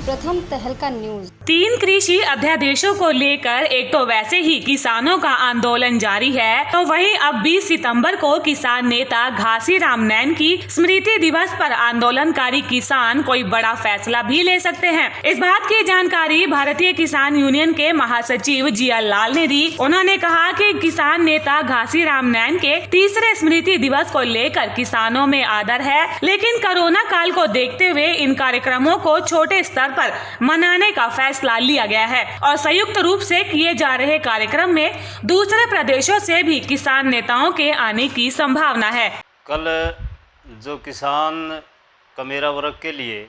प्रथम तहलका न्यूज। 3 कृषि अध्यादेशों को लेकर एक तो वैसे ही किसानों का आंदोलन जारी है, तो वहीं अब 20 सितंबर को किसान नेता घासीराम नैन की स्मृति दिवस पर आंदोलनकारी किसान कोई बड़ा फैसला भी ले सकते हैं। इस बात की जानकारी भारतीय किसान यूनियन के महासचिव जिया लाल ने दी। उन्होंने कहा कि किसान नेता घासीराम नैन के तीसरे स्मृति दिवस को लेकर किसानों में आदर है, लेकिन कोरोना काल को देखते हुए इन कार्यक्रमों को छोटे स्तर पर मनाने का फैसला लिया गया है और संयुक्त रूप से किए जा रहे कार्यक्रम में दूसरे प्रदेशों से भी किसान नेताओं के आने की संभावना है। कल जो किसान कमेरा वर्ग के लिए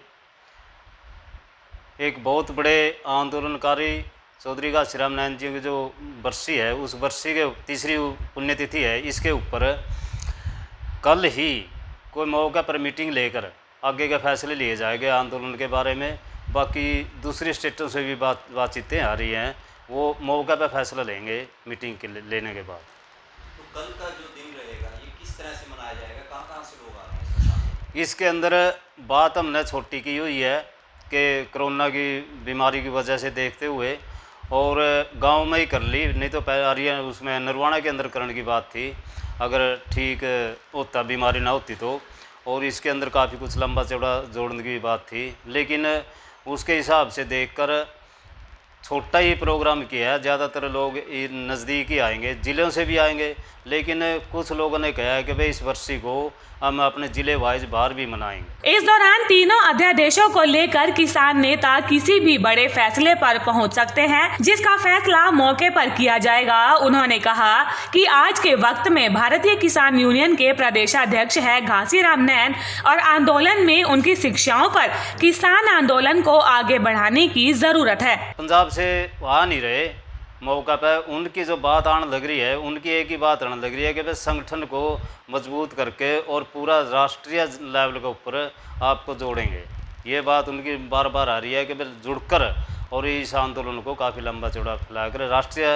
एक बहुत बड़े आंदोलनकारी चौधरी घासीराम नैन जी की जो बरसी है, उस बरसी के तीसरी पुण्यतिथि है, इसके ऊपर कल ही कोई मौके पर मीटिंग लेकर आगे के फैसले लिए जाएंगे आंदोलन के बारे में। बाकी दूसरी स्टेटों से भी बातचीतें आ रही हैं, वो मौके पर फैसला लेंगे मीटिंग के लेने के बाद। तो कल का जो दिन रहेगा ये किस तरह से मनाया जाएगा, कहाँ से लोग आ रहे हैं? इसके अंदर बात हमने छोटी की हुई है कि कोरोना की बीमारी की वजह से देखते हुए और गांव में ही कर ली, नहीं तो हरियाणा उसमें नरवाना के अंदर करने की बात थी अगर ठीक होता, बीमारी ना होती तो। और इसके अंदर काफ़ी कुछ लंबा चौड़ा जोड़ने की बात थी, लेकिन उसके हिसाब से देखकर छोटा ही प्रोग्राम किया है। ज़्यादातर लोग नज़दीक ही आएंगे, ज़िलों से भी आएंगे, लेकिन कुछ लोगों ने कहा है कि भाई इस वर्षी को हम अपने ज़िले वाइज बाहर भी मनाएंगे। इस दौरान तीनों अध्यादेशों को लेकर किसान नेता किसी भी बड़े फैसले पर पहुंच सकते हैं, जिसका फैसला मौके पर किया जाएगा। उन्होंने कहा कि आज के वक्त में भारतीय किसान यूनियन के प्रदेशाध्यक्ष है घासीराम नैन और आंदोलन में उनकी शिक्षाओं पर किसान आंदोलन को आगे बढ़ाने की जरूरत है। पंजाब से आ नहीं रहे मौका पर, उनकी जो बात आने लग रही है, उनकी एक ही बात आने लग रही है कि भाई संगठन को मजबूत करके और पूरा राष्ट्रीय लेवल के ऊपर आपको जोड़ेंगे। ये बात उनकी बार बार आ रही है कि भाई जुड़कर और इस आंदोलन को काफ़ी लंबा चौड़ा फैलाकर राष्ट्रीय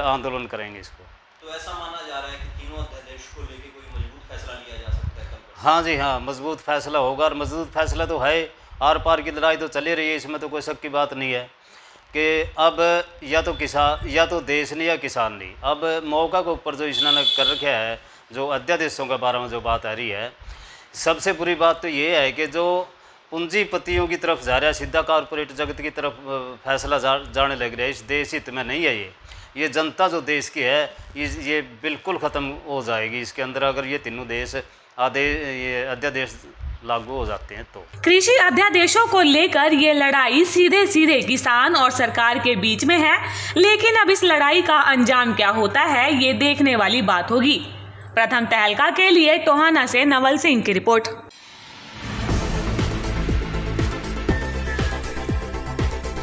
आंदोलन करेंगे इसको। तो ऐसा माना जा रहा है कि तीनों अध्यादेश को लेकर कोई मजबूत फैसला लिया जा सकता है कल? हाँ जी हाँ, मजबूत फैसला होगा और मजबूत फैसला तो है। आर पार की लड़ाई तो चली रही है, इसमें तो कोई शक की बात नहीं है कि अब या तो किसान या तो देश नहीं या किसान नहीं। अब मौका के ऊपर जो इन्होंने कर रखा है, जो अध्यादेशों के बारे में जो बात आ रही है, सबसे बुरी बात तो ये है कि जो पूंजीपतियों की तरफ जा रहा है, सीधा कॉरपोरेट जगत की तरफ फैसला जाने लग रहा है। इस देश हित में नहीं है ये जनता जो देश की है ये बिल्कुल ख़त्म हो जाएगी इसके अंदर, अगर ये तीनों देश ये अध्यादेश लागू हो जाते हैं तो। कृषि अध्यादेशों को लेकर ये लड़ाई सीधे सीधे किसान और सरकार के बीच में है, लेकिन अब इस लड़ाई का अंजाम क्या होता है ये देखने वाली बात होगी। प्रथम तहलका के लिए टोहाना से नवल सिंह की रिपोर्ट।